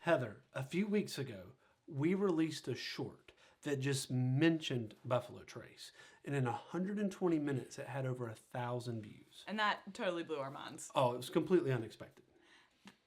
Heather, a few weeks ago, we released a short that just mentioned Buffalo Trace. And in 120 minutes, it had over 1,000 views. And that totally blew our minds. Oh, it was completely unexpected.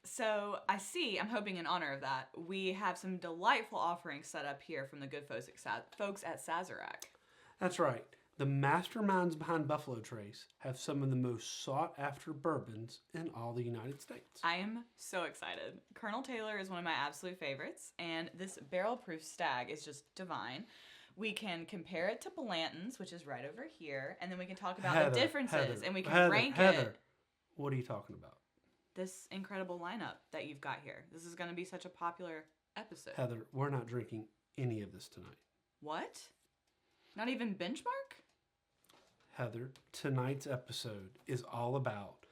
So I'm hoping in honor of that, we have some delightful offerings set up here from the good folks at Sazerac. That's right. The masterminds behind Buffalo Trace have some of the most sought-after bourbons in all the United States. I am so excited. Colonel Taylor is one of my absolute favorites, and this barrel-proof Stagg is just divine. We can compare it to Blanton's, which is right over here, and then we can talk about the differences, and we can rank it. What are you talking about? This incredible lineup that you've got here. This is going to be such a popular episode. Heather, we're not drinking any of this tonight. What? Not even Benchmark? Heather, tonight's episode is all about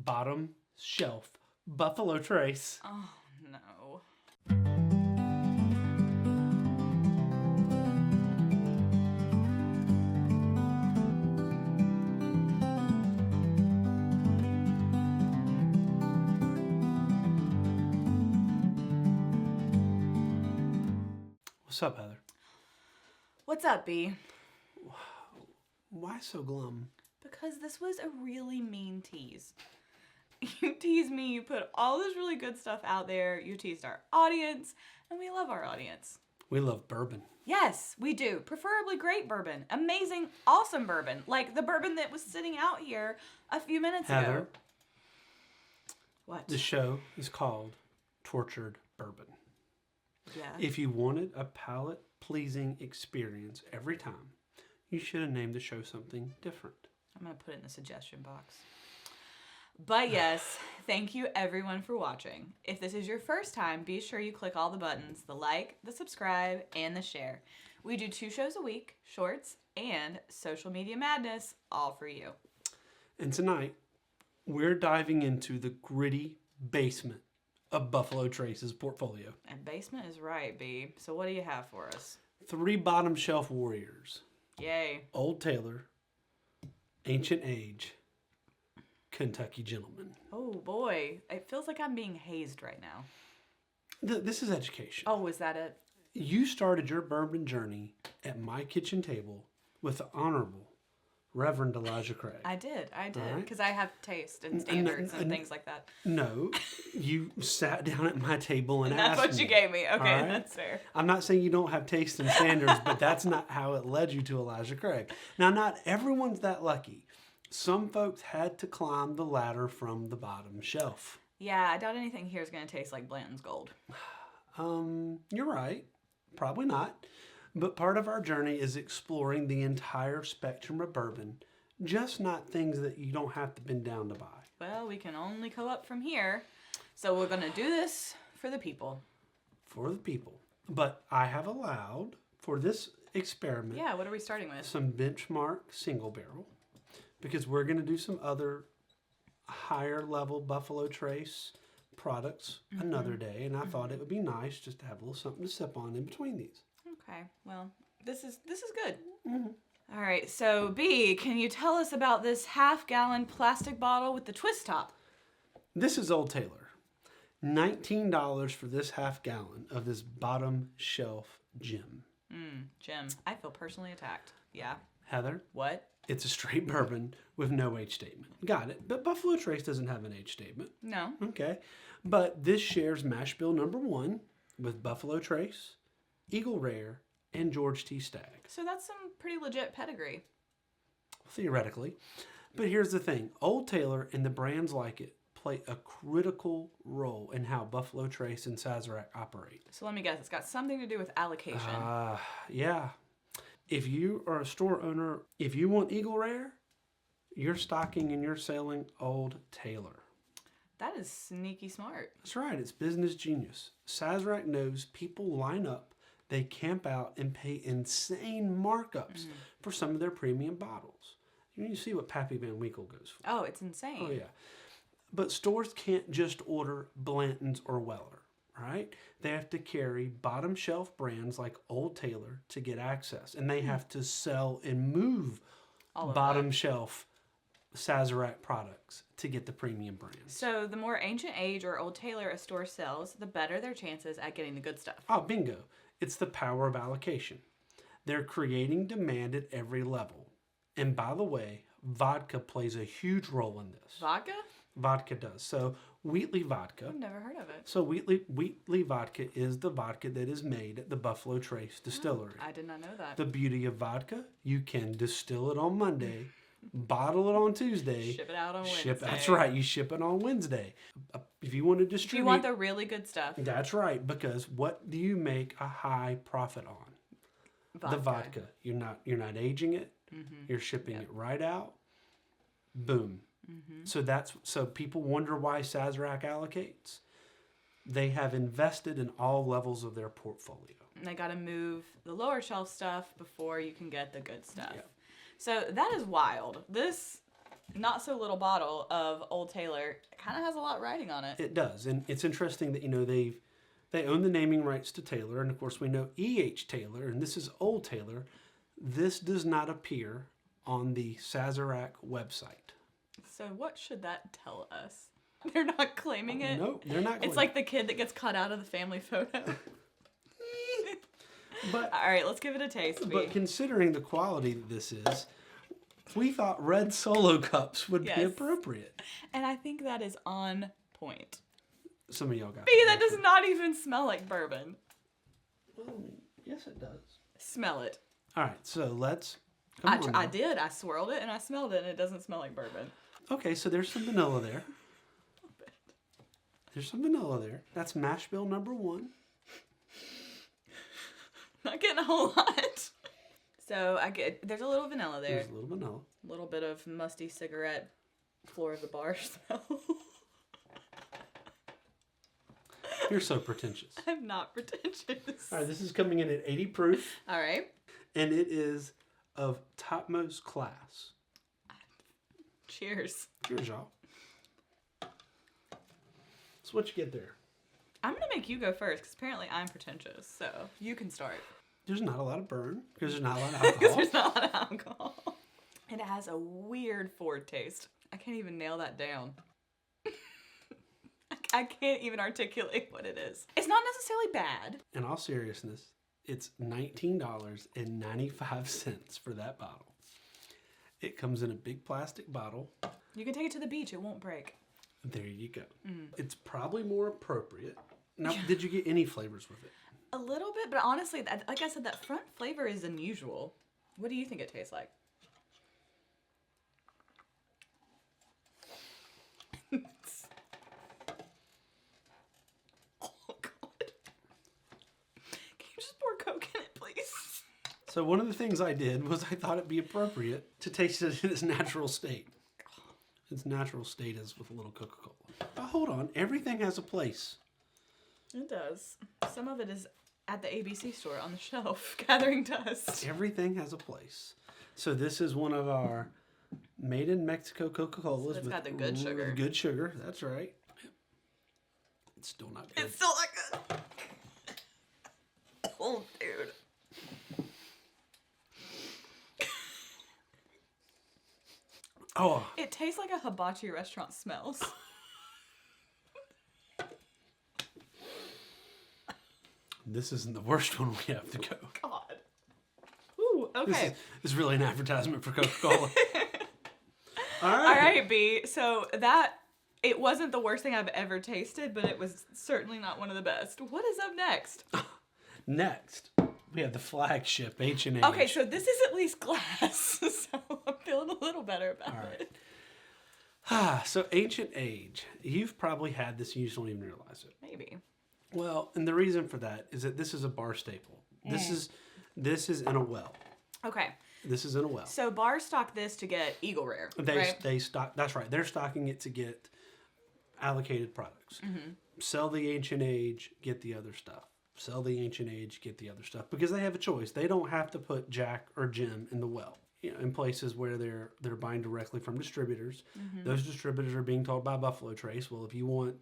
bottom shelf Buffalo Trace. Oh, no. What's up, Heather? What's up, B? Why so glum? Because this was a really mean tease. You teased me, you put all this really good stuff out there, you teased our audience, and we love our audience. We love bourbon. Yes, we do. Preferably great bourbon. Amazing, awesome bourbon. Like the bourbon that was sitting out here a few minutes ago. Heather, what? the show is called Tortured Bourbon. Yeah. If you wanted a palate-pleasing experience every time, you should have named the show something different. I'm going to put it in the suggestion box. But yes, thank you everyone for watching. If this is your first time, be sure you click all the buttons, the like, the subscribe, and the share. We do 2 shows a week, shorts, and social media madness, all for you. And tonight, we're diving into the gritty basement of Buffalo Trace's portfolio. And basement is right, B. So what do you have for us? 3 bottom shelf warriors. Yay. Old Taylor, Ancient Age, Kentucky Gentleman. Oh boy, it feels like I'm being hazed right now. This is education. Oh, is that it? You started your bourbon journey at my kitchen table with the Honorable Reverend Elijah Craig. I did, Right. because I have taste and standards and things like that. No, you sat down at my table and asked That's what me. you gave me. Okay, All right? that's fair. I'm not saying you don't have taste and standards, but that's not how it led you to Elijah Craig. Now, not everyone's that lucky. Some folks had to climb the ladder from the bottom shelf. Yeah, I doubt anything here is going to taste like Blanton's Gold. You're right. Probably not. But part of our journey is exploring the entire spectrum of bourbon, just not things that you don't have to bend down to buy. Well, we can only go up from here. So we're going to do this for the people. For the people. But I have allowed, for this experiment, Yeah, what are we starting with? some benchmark single barrel, because we're going to do some other higher level Buffalo Trace products another day, and I thought it would be nice just to have a little something to sip on in between these. Okay, well, this is good. All right, so B, can you tell us about this half-gallon plastic bottle with the twist top? This is Old Taylor. $19 for this half gallon of this bottom shelf gem. Jim, I feel personally attacked. Yeah. Heather, What? it's a straight bourbon with no age statement. Got it. But Buffalo Trace doesn't have an age statement. No. Okay. But this shares mash bill number 1 with Buffalo Trace, Eagle Rare, and George T. Stagg. So that's some pretty legit pedigree. Theoretically. But here's the thing. Old Taylor and the brands like it play a critical role in how Buffalo Trace and Sazerac operate. So let me guess, it's got something to do with allocation. Yeah. If you are a store owner, if you want Eagle Rare, you're stocking and you're selling Old Taylor. That is sneaky smart. That's right. It's business genius. Sazerac knows people line up, they camp out, and pay insane markups for some of their premium bottles. You see what Pappy Van Winkle goes for. Oh, it's insane. Oh, yeah. But stores can't just order Blanton's or Weller, right? They have to carry bottom shelf brands like Old Taylor to get access. And they have to sell and move All of bottom shelf Sazerac products to get the premium brands. So the more ancient age or Old Tailor a store sells, the better their chances at getting the good stuff. Oh, bingo. It's the power of allocation. They're creating demand at every level. And by the way, vodka plays a huge role in this. Vodka? Vodka does. So Wheatley vodka. I've never heard of it. So Wheatley vodka is the vodka that is made at the Buffalo Trace Distillery. I did not know that. The beauty of vodka, you can distill it on Monday, bottle it on Tuesday. Ship it out on Wednesday. That's right. You ship it on Wednesday. If you want to If distribute. you want the really good stuff. That's right. Because what do you make a high profit on? Vodka. The vodka. You're not aging it. Mm-hmm. You're shipping it right out. Boom. Mm-hmm. So people wonder why Sazerac allocates. They have invested in all levels of their portfolio. And they got to move the lower shelf stuff before you can get the good stuff. Yeah. So that is wild. This not so little bottle of Old Tailor kind of has a lot riding on it. It does, and it's interesting that they own the naming rights to Taylor, and of course we know E.H. Taylor, and this is Old Tailor. This does not appear on the Sazerac website. So what should that tell us? They're not claiming it? No, they're not. It's like the kid that gets cut out of the family photo. But All right, let's give it a taste. But considering the quality that this is, we thought red Solo cups would be Yes. appropriate. And I think that is on point. Some of y'all got. B, that does not even smell like bourbon. Well, yes, it does. Smell it. All right, so let's. I did. I swirled it and I smelled it, and it doesn't smell like bourbon. Okay, so there's some vanilla there. There's some vanilla there. That's mash bill number 1. Not getting a whole lot. So there's a little vanilla there. There's a little vanilla. A little bit of musty cigarette floor of the bar smell. You're so pretentious. I'm not pretentious. All right, this is coming in at 80 proof, All right. and it is of topmost class. Cheers. Cheers, y'all. So what you get there? I'm going to make you go first because apparently I'm pretentious. So you can start. There's not a lot of burn because there's not a lot of Because alcohol. there's not a lot of alcohol. It has a weird Ford taste. I can't even nail that down. I can't even articulate what it is. It's not necessarily bad. In all seriousness, it's $19.95 for that bottle. It comes in a big plastic bottle. You can take it to the beach. It won't break. There you go. It's probably more appropriate. Now, did you get any flavors with it? A little bit, but honestly, like I said, that front flavor is unusual. What do you think it tastes like? Oh, God. Can you just pour Coke in it, please? So one of the things I did was I thought it'd be appropriate to taste it in its natural state. Its natural state is with a little Coca-Cola. But hold on, everything has a place. It does. Some of it is at the ABC store on the shelf, gathering dust. Everything has a place. So this is one of our made in Mexico Coca-Colas. So it's got the good sugar. With good sugar, that's right. It's still not good. It's still not good. Oh, dude. Oh, It tastes like a hibachi restaurant smells. this isn't the worst one we have to go. God. Ooh, okay. This is really an advertisement for Coca-Cola. All All right. right, B. So it wasn't the worst thing I've ever tasted, but it was certainly not one of the best. What is up next? Next, we have the flagship H&H. Okay, so this is at least glass, so I'm feeling a little better about All right. it. So Ancient Age. You've probably had this and you just don't even realize it. Maybe. Well, and the reason for that is that this is a bar staple. This is in a well. Okay. This is in a well. So bars stock this to get Eagle Rare, right? They stock. That's right. They're stocking it to get allocated products. Sell the Ancient Age, get the other stuff. Sell the Ancient Age, get the other stuff, because they have a choice. They don't have to put Jack or Jim in the well. You know, in places where they're buying directly from distributors. Those distributors are being told by Buffalo Trace, well, if you want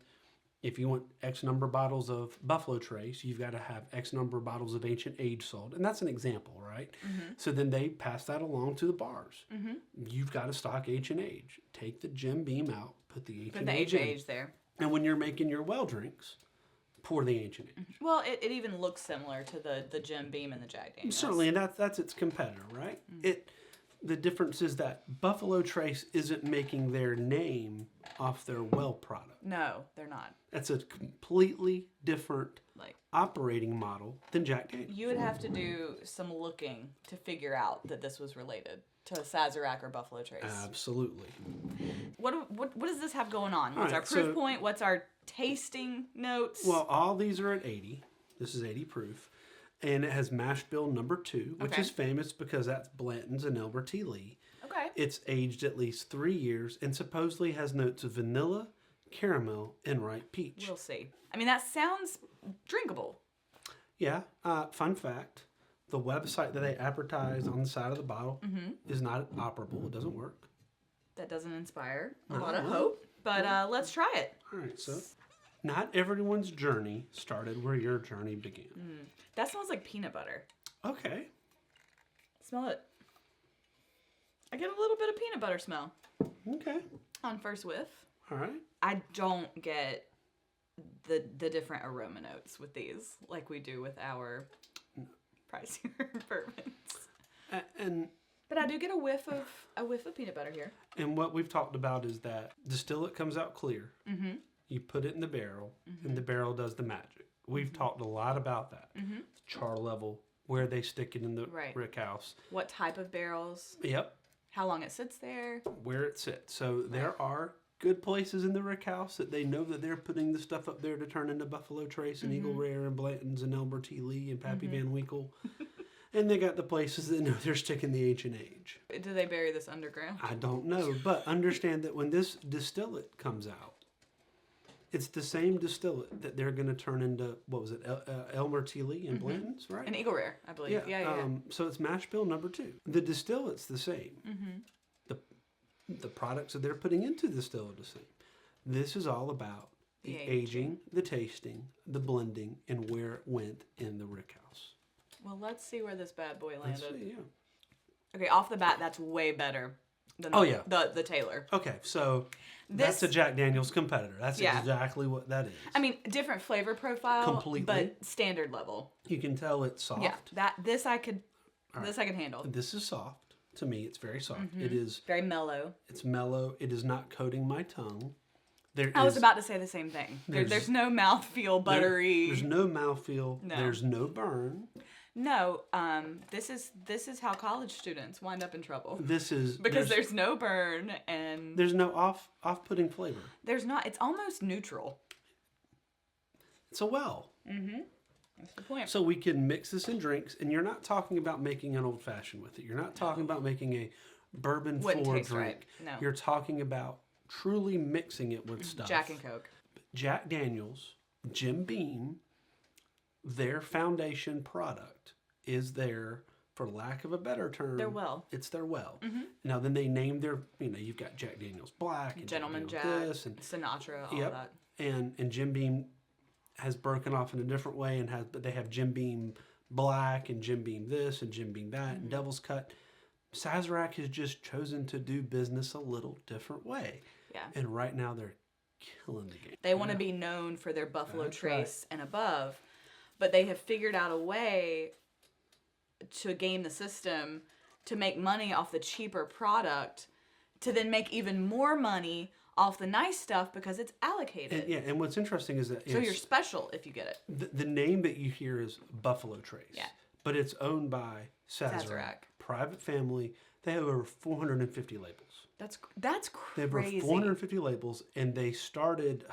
If you want X number of bottles of Buffalo Trace, you've got to have X number of bottles of Ancient Age sold. And that's an example, right? So then they pass that along to the bars. You've got to stock Ancient Age. Take the Jim Beam out, put the Ancient Age in. there. And when you're making your well drinks, pour the Ancient Age. Well, it even looks similar to the Jim Beam and the Jack Daniels. Certainly, and that's its competitor, right? The difference is that Buffalo Trace isn't making their name off their well product. No, they're not. That's a completely different Like, operating model than Jack Daniels. you would have to do some looking to figure out that this was related to Sazerac or Buffalo Trace. Absolutely. What does this have going on? What's All our right, proof so- point? What's our tasting notes? Well, all these are at 80. This is 80 proof. And it has mash bill number 2, which Okay. is famous because that's Blanton's and Elmer T. Lee. Okay. It's aged at least 3 years and supposedly has notes of vanilla, caramel, and ripe peach. We'll see. I mean, that sounds drinkable. Yeah. Fun fact: the website that they advertise on the side of the bottle is not operable. It doesn't work. That doesn't inspire a lot of hope, but let's try it. All right. So, not everyone's journey started where your journey began. That smells like peanut butter. Okay. Smell it. I get a little bit of peanut butter smell Okay. on first whiff. All right. I don't get the different aroma notes with these like we do with our pricier bourbons. And But I do get a whiff of peanut butter here. what we've talked about is that distillate comes out clear. You put it in the barrel, and the barrel does the magic. We've talked a lot about that. Char level, where they stick it in the Right. rick house. What type of barrels? Yep, How long it sits there? where it sits. So there are good places in the rick house that they know that they're putting the stuff up there to turn into Buffalo Trace and Eagle Rare and Blanton's and Elmer T. Lee and Pappy Van Winkle. And they got the places that know they're sticking the Ancient Age. Do they bury this underground? I don't know, but understand that when this distillate comes out, it's the same distillate that they're going to turn into, what was it, Elmer T. Lee and Blanton's, right? An Eagle Rare, I believe. Yeah. So it's mash bill number 2. The distillate's the same. The products that they're putting into the distillate are the same. This is all about the aging, the tasting, the blending, and where it went in the rick house. Well, let's see where this bad boy Let's landed. see, yeah. Okay, off the bat, that's way better than the Taylor. Okay, so that's a Jack Daniels competitor. That's exactly what that is. I mean, different flavor profile, Completely. but standard level. You can tell it's soft. Yeah, this I could handle. This is soft. To me, it's very soft. It is. Very mellow. It's mellow. It is not coating my tongue. I was about to say the same thing. There's no mouthfeel, buttery. There's no mouthfeel. No. There's no burn. No, this is how college students wind up in trouble. This is because there's no burn and there's no off-putting flavor. There's not. It's almost neutral. It's a well. That's the point. So we can mix this in drinks, and you're not talking about making an old fashioned with it. You're not talking about making a bourbon Wouldn't floor taste drink. right. No. You're talking about truly mixing it with stuff. Jack and Coke. Jack Daniels, Jim Beam, their foundation product is their, for lack of a better term, Their well. It's their well. Now then they name their, you've got Jack Daniels Black and Gentleman Jack, Jack, Daniels this and Sinatra, all that. and Jim Beam has broken off in a different way but they have Jim Beam Black and Jim Beam this and Jim Beam that and Devil's Cut. Sazerac has just chosen to do business a little different way. Yeah. And right now they're killing the game. They want to be known for their Buffalo That's Trace and above, but they have figured out a way to game the system to make money off the cheaper product to then make even more money off the nice stuff because it's allocated. And what's interesting is that so you're special if you get it. the name that you hear is Buffalo Trace. Yeah. But it's owned by Sazerac. Private family. They have over 450 labels. That's They have crazy. over 450 labels, and they started,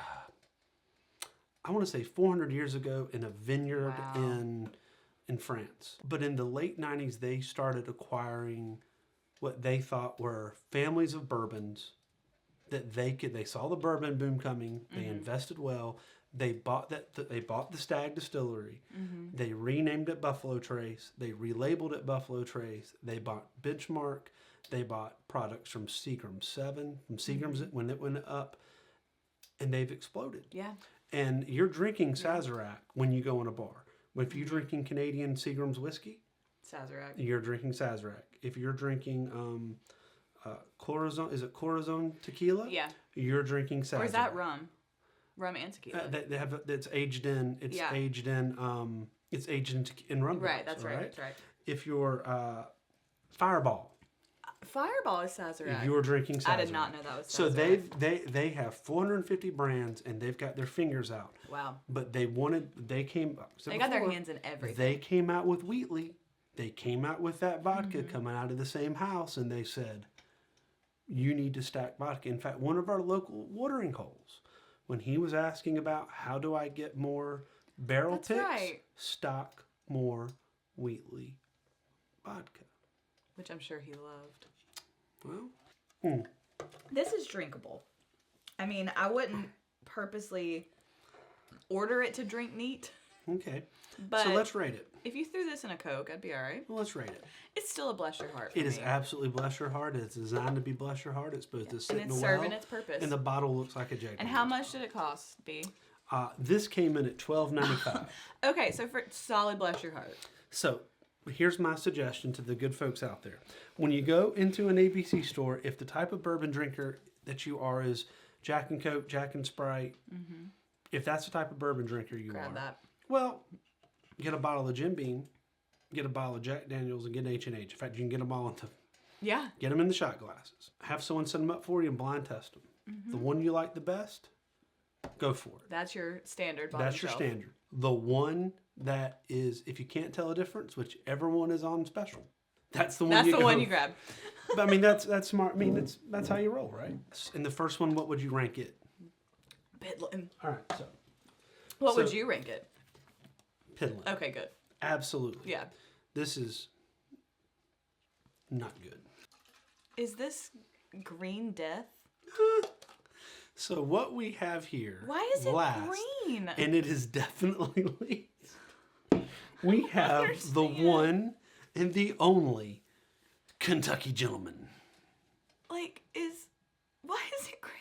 I want to say 400 years ago in a vineyard in France. But in the late 90s, they started acquiring what they thought were families of bourbons that they saw the bourbon boom coming. They invested well. They bought they bought the Stagg distillery. They renamed it Buffalo Trace. They relabeled it Buffalo Trace. They bought Benchmark. They bought products from Seagram 7, from Seagram's when it went up, and they've exploded. Yeah. And you're drinking Sazerac when you go in a bar. But if you're drinking Canadian Seagram's whiskey, Sazerac. you're drinking Sazerac. If you're drinking Corazon, is it Corazon tequila? Yeah. You're drinking Sazerac. Or is that rum? Rum and tequila. They have it's aged in. It's aged in. It's aged in rum. Right. barrels, That's right. That's right. If you're Fireball, Fireball is Sazerac. you're drinking Sazerac. I did not know that was Sazerac. So they have 450 brands and they've got their fingers out. Wow. But they got their hands in everything. They came out with Wheatley. They came out with that vodka coming out of the same house, and they said, "You need to stack vodka." In fact, one of our local watering holes, when he was asking about how do I get more barrel That's picks, right. stock more Wheatley vodka. Which I'm sure he loved. Well, This is drinkable. I mean, I wouldn't purposely order it to drink neat. okay. But So let's rate it. if you threw this in a Coke, I'd be all right. Well, let's rate it. It's still a bless your heart for It is me. absolutely bless your heart. It's designed to be bless your heart. It's supposed to sit And in it's a well. serving its purpose. And the bottle looks like a Jack. And how much did it cost, B? This came in at $12.95. Okay, so for solid bless your heart. So here's my suggestion to the good folks out there. When you go into an ABC store, if the type of bourbon drinker that you are is Jack and Coke, Jack and Sprite, if that's the type of bourbon drinker you Grab are, that. well, get a bottle of Jim Beam, get a bottle of Jack Daniels, and get an H&H. In fact, you can get them all get them in the shot glasses. Have someone set them up for you and blind test them. The one you like the best, go for it. That's your standard bottom That's your shelf. standard. The one that is, if you can't tell a difference, whichever one is on special, that's the one. That's you the go one you for. grab. But I mean, that's smart. I mean, that's how you roll, right? And the first one, what would you rank it? Piddling. All right, so What would So- you rank it? piddling. Okay, good. Absolutely. Yeah. This is not good. Is this Green Death? So what we have here. Why is it green? And it is definitely leaves. We have the one and the only Kentucky Gentleman. Why is it green?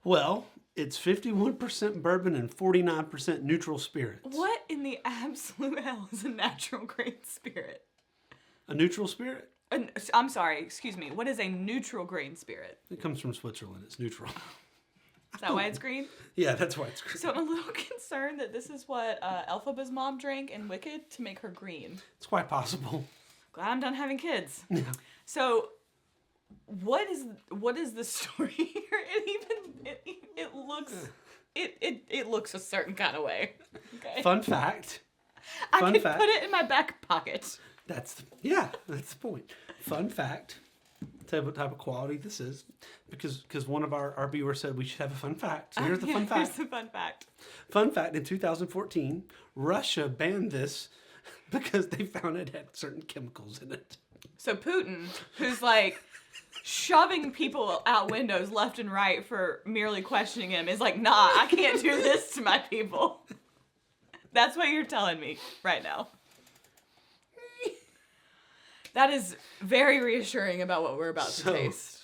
Well, it's 51% bourbon and 49% neutral spirits. What in the absolute hell is a natural green spirit? A neutral spirit? I'm sorry, excuse me. What is a neutral green spirit? It comes from Switzerland. It's neutral. Is that why it's green? Yeah, that's why it's green. So I'm a little concerned that this is what Elphaba's mom drank in Wicked to make her green. It's quite possible. Glad I'm done having kids. Yeah. So, what is the story here? It looks a certain kind of way. Okay. Fun fact. I Fun could fact. put it in my back pocket. That's the point. Fun fact. Tell you what type of quality this is, because one of our viewers said we should have a fun fact. So here's the fun fact. Here's the fun fact. Fun fact: in 2014, Russia banned this because they found it had certain chemicals in it. So Putin, who's like shoving people out windows left and right for merely questioning him, is like, nah, I can't do this to my people. That's what you're telling me right now. That is very reassuring about what we're about to taste.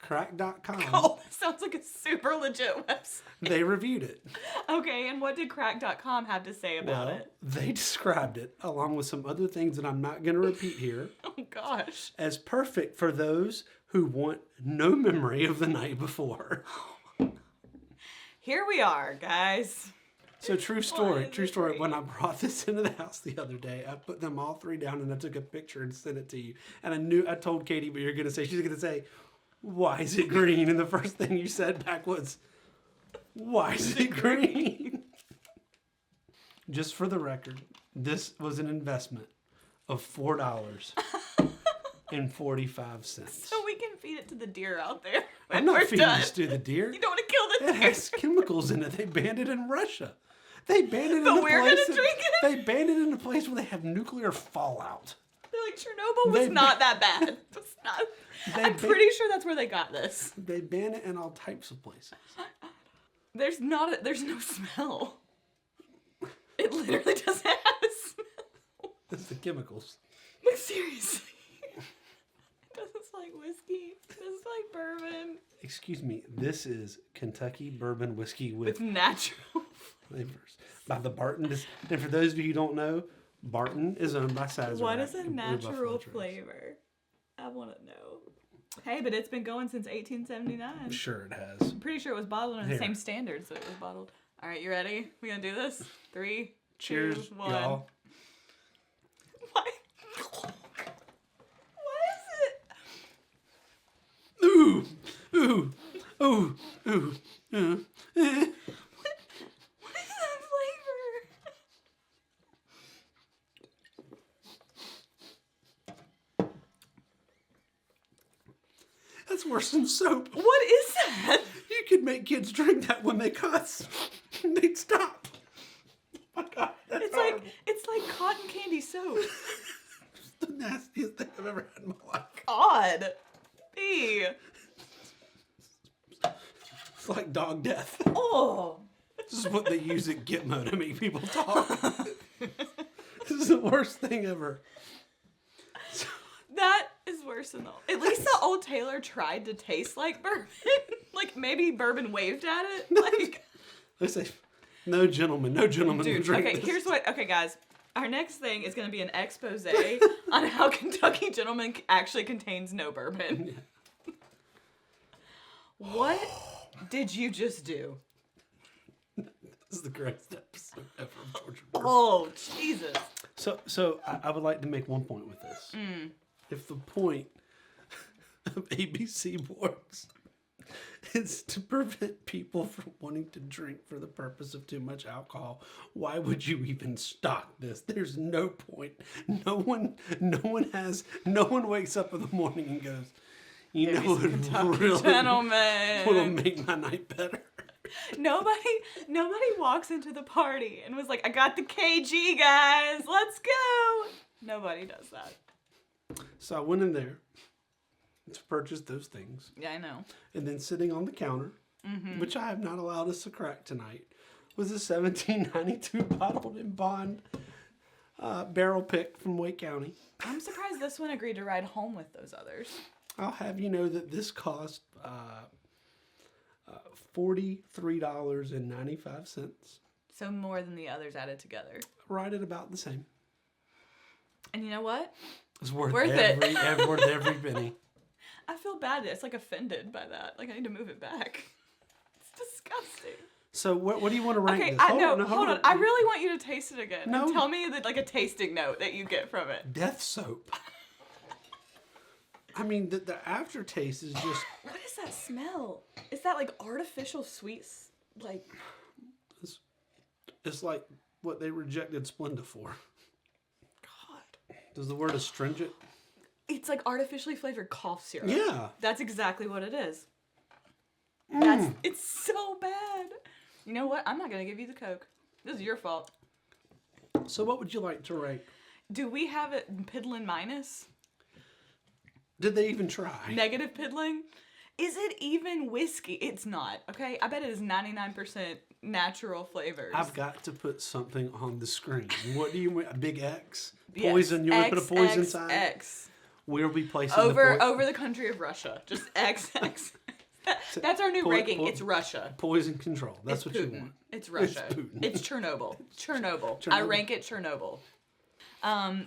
Crack.com. Oh, that sounds like a super legit website. They reviewed it. Okay, and what did crack.com have to say about it? They described it, along with some other things that I'm not going to repeat here, Oh, gosh. as perfect for those who want no memory of the night before. Here we are, guys. So true story. is True it story. green? When I brought this into the house the other day, I put them all three down and I took a picture and sent it to you. And I told Katie what you're going to say. She's going to say, "Why is it green?" And the first thing you said back was, "Why is it green?" Just for the record, this was an investment of $4.45. So we can feed it to the deer out there. I'm when not we're feeding done. this to the deer. You don't want to kill the It deer. has chemicals in it. They banned it in Russia. They banned it in But a we're place. gonna drink it? They banned it in a place where they have nuclear fallout. They're like, Chernobyl was They- not that bad. It's not. I'm pretty sure that's where they got this. They ban it in all types of places. There's no smell. It literally doesn't have a smell. It's the chemicals. Like, seriously. It doesn't smell like whiskey. It doesn't smell like bourbon. Excuse me. This is Kentucky bourbon whiskey with With natural. flavors by the Barton. And for those of you who don't know, Barton is owned by Sazerac. What is a and Blue Buffalo natural Trace. flavor? I want to know. Hey, but it's been going since 1879. I'm sure it has. I'm pretty sure it was bottled in the Here. same standards that it was bottled. All right, you ready? We gonna do this? 3, Cheers, 2, 1. y'all. Why? What is it? Ooh, ooh, ooh, ooh. What is that flavor? That's worse than soap. What is that? You could make kids drink that when they cuss. They'd stop. Oh my God, that's It's like cotton candy soap. the nastiest thing I've ever had in my life. God. Ew. It's like dog death. Oh. This is what they use at Gitmo to make people talk. This is the worst thing ever. That is worse than the. At least the old Taylor tried to taste like bourbon. Like maybe bourbon waved at it. Like, They say, no gentleman will dude. drink Okay, this. here's what. Okay, guys. Our next thing is going to be an expose on how Kentucky Gentleman actually contains no bourbon. What did you just do? This is the greatest episode ever of Tortured Bourbon. Oh, Jesus. So I would like to make one point with this. If the point of ABC boards is to prevent people from wanting to drink for the purpose of too much alcohol, why would you even stock this? There's no point. No one wakes up in the morning and goes, you know what really Gentleman. will make my night better. Nobody walks into the party and was like, I got the KG, guys. Let's go. Nobody does that. So I went in there to purchase those things. Yeah, I know. And then sitting on the counter, which I have not allowed us to crack tonight, was a 1792 bottled in bond barrel pick from Wake County. I'm surprised this one agreed to ride home with those others. I'll have you know that this cost $43.95. So more than the others added together. Right at about the same. And you know what? It's worth it. every penny. I feel bad. It's like offended by that. Like I need to move it back. It's disgusting. So what do you want to rank Okay, this? hold on. I really want you to taste it again. No. And tell me like a tasting note that you get from it. Death soap. I mean, the aftertaste is just... What is that smell? Is that like artificial sweets? Like... It's like what they rejected Splenda for. God. Does the word astringent? It's like artificially flavored cough syrup. Yeah. That's exactly what it is. It's so bad. You know what? I'm not going to give you the Coke. This is your fault. So what would you like to rank? Do we have it piddling minus? Did they even try? Negative piddling? Is it even whiskey? It's not, okay? I bet it is 99% natural flavors. I've got to put something on the screen. What do you want? A big X? Yes. Poison? You want to put a poison sign? X. We'll be placing Over the country of Russia. Just XX. That's our new ranking. It's Russia. Poison control. That's It's what Putin. you want. It's Russia. Putin. It's Chernobyl. Chernobyl. I Chernobyl. rank it Chernobyl.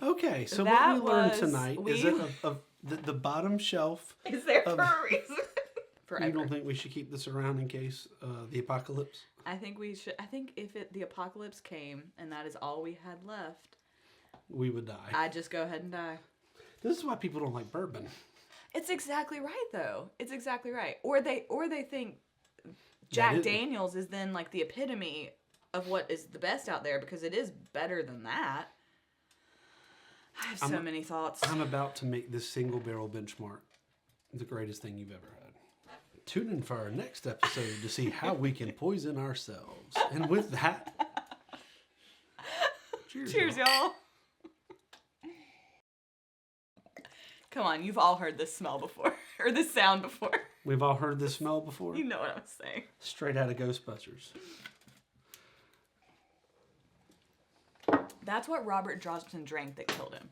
Okay, so that what we learned was- tonight is we- that of the bottom shelf. Is there for a reason? You Forever. don't think we should keep this around in case the apocalypse? I think we should. I think if the apocalypse came and that is all we had left, We would die. I'd just go ahead and die. This is why people don't like bourbon. It's exactly right, though. It's exactly right. Or they think Jack is- Daniels is then like the epitome of what is the best out there because it is better than that. I have so many thoughts. I'm about to make this single barrel benchmark the greatest thing you've ever had. Tune in for our next episode to see how we can poison ourselves. And with that, Cheers, y'all. Come on, you've all heard this smell before. Or this sound before. We've all heard this smell before. You know what I'm saying. Straight out of Ghostbusters. That's what Robert Johnson drank that killed him.